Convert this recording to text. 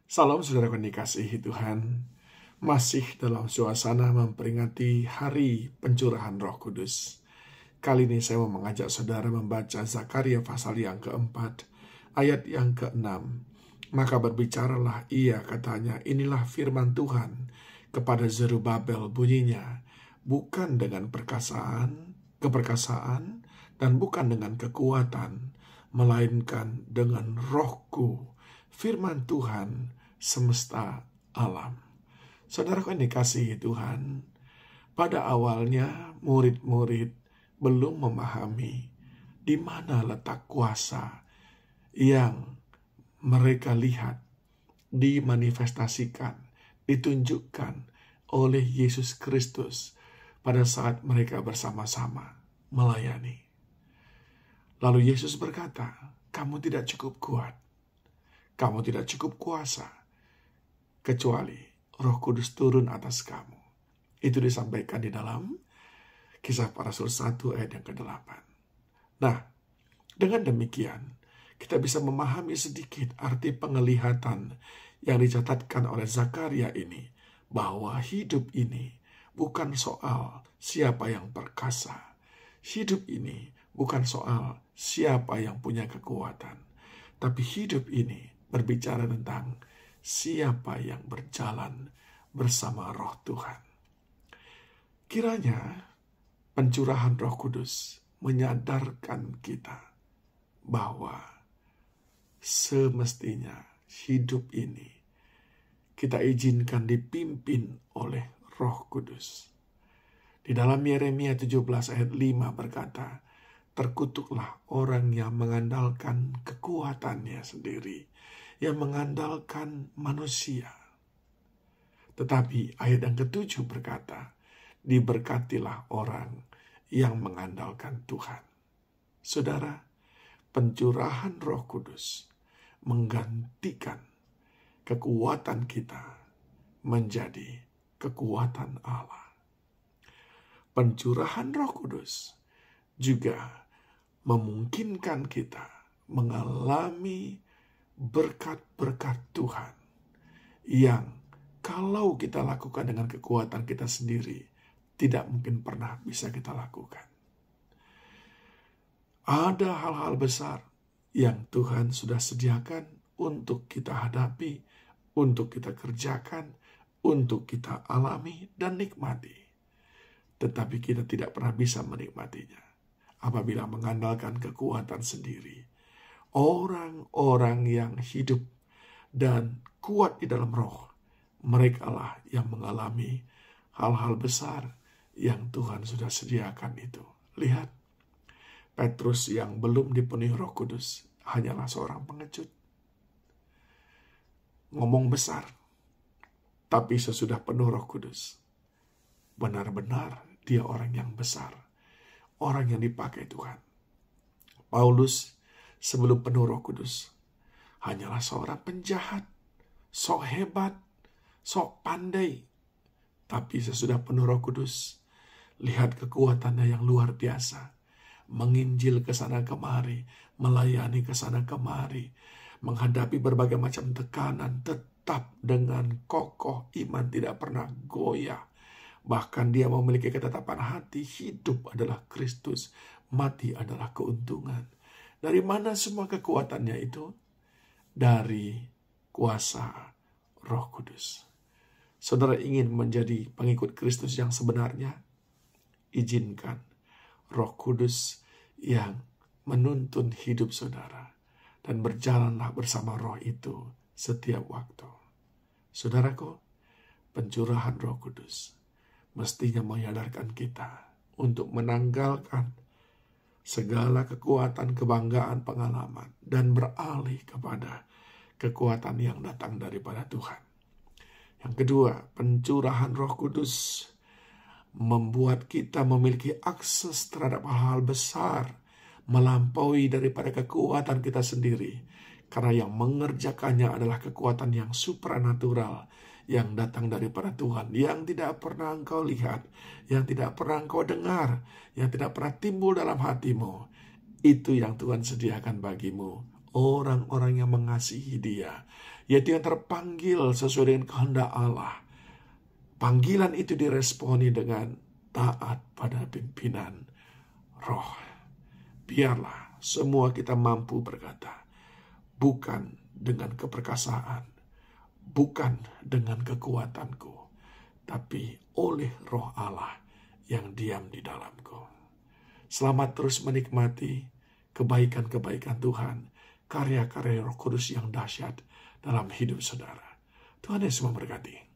Salam saudara yang dikasihi Tuhan. Masih dalam suasana memperingati hari pencurahan Roh Kudus. Kali ini saya mau mengajak saudara membaca Zakaria pasal yang keempat, ayat yang keenam. Maka berbicaralah ia, katanya, inilah firman Tuhan kepada Zerubabel, bunyinya, bukan dengan keperkasaan, dan bukan dengan kekuatan, melainkan dengan Rohku, firman Tuhan semesta alam. Saudaraku yang dikasihi Tuhan, pada awalnya murid-murid belum memahami di mana letak kuasa yang mereka lihat dimanifestasikan, ditunjukkan oleh Yesus Kristus pada saat mereka bersama-sama melayani. Lalu Yesus berkata, kamu tidak cukup kuat, kamu tidak cukup kuasa, kecuali Roh Kudus turun atas kamu. Itu disampaikan di dalam Kisah Para Rasul 1 ayat yang ke-8. Nah, dengan demikian, kita bisa memahami sedikit arti penglihatan yang dicatatkan oleh Zakaria ini, bahwa hidup ini bukan soal siapa yang perkasa. Hidup ini bukan soal siapa yang punya kekuatan. Tapi hidup ini berbicara tentang siapa yang berjalan bersama Roh Tuhan. Kiranya pencurahan Roh Kudus menyadarkan kita bahwa semestinya hidup ini kita izinkan dipimpin oleh Roh Kudus. Di dalam Yeremia 17 ayat 5 berkata, terkutuklah orang yang mengandalkan kekuatannya sendiri, yang mengandalkan manusia. Tetapi ayat yang ke-7 berkata, diberkatilah orang yang mengandalkan Tuhan. Saudara, pencurahan Roh Kudus menggantikan kekuatan kita menjadi kekuatan Allah. Pencurahan Roh Kudus juga memungkinkan kita mengalami berkat-berkat Tuhan yang kalau kita lakukan dengan kekuatan kita sendiri, tidak mungkin pernah bisa kita lakukan. Ada hal-hal besar yang Tuhan sudah sediakan untuk kita hadapi, untuk kita kerjakan, untuk kita alami dan nikmati. Tetapi kita tidak pernah bisa menikmatinya apabila mengandalkan kekuatan sendiri. Orang-orang yang hidup dan kuat di dalam roh, merekalah yang mengalami hal-hal besar yang Tuhan sudah sediakan itu. Lihat, Petrus yang belum dipenuhi Roh Kudus hanyalah seorang pengecut. Ngomong besar, tapi sesudah penuh Roh Kudus, benar-benar dia orang yang besar, orang yang dipakai Tuhan. Paulus sebelum penuh Roh Kudus hanyalah seorang penjahat, sok hebat, sok pandai. Tapi sesudah penuh Roh Kudus, lihat kekuatannya yang luar biasa. Menginjil ke sana kemari, melayani ke sana kemari, menghadapi berbagai macam tekanan, tetap dengan kokoh iman, tidak pernah goyah. Bahkan dia memiliki ketetapan hati, hidup adalah Kristus, mati adalah keuntungan. Dari mana semua kekuatannya itu? Dari kuasa Roh Kudus. Saudara ingin menjadi pengikut Kristus yang sebenarnya? Izinkan Roh Kudus yang menuntun hidup saudara, dan berjalanlah bersama Roh itu setiap waktu. Saudaraku, pencurahan Roh Kudus mestinya menyadarkan kita untuk menanggalkan segala kekuatan, kebanggaan, pengalaman, dan beralih kepada kekuatan yang datang daripada Tuhan. Yang kedua, pencurahan Roh Kudus membuat kita memiliki akses terhadap hal-hal besar, melampaui daripada kekuatan kita sendiri. Karena yang mengerjakannya adalah kekuatan yang supranatural, yang datang daripada Tuhan, yang tidak pernah engkau lihat, yang tidak pernah engkau dengar, yang tidak pernah timbul dalam hatimu. Itu yang Tuhan sediakan bagimu. Orang-orang yang mengasihi Dia, yaitu yang terpanggil sesuai dengan kehendak Allah. Panggilan itu diresponi dengan taat pada pimpinan Roh. Biarlah semua kita mampu berkata, bukan dengan keperkasaan, bukan dengan kekuatanku, tapi oleh Roh Allah yang diam di dalamku. Selamat terus menikmati kebaikan-kebaikan Tuhan, karya-karya Roh Kudus yang dahsyat dalam hidup saudara. Tuhan Yesus memberkati.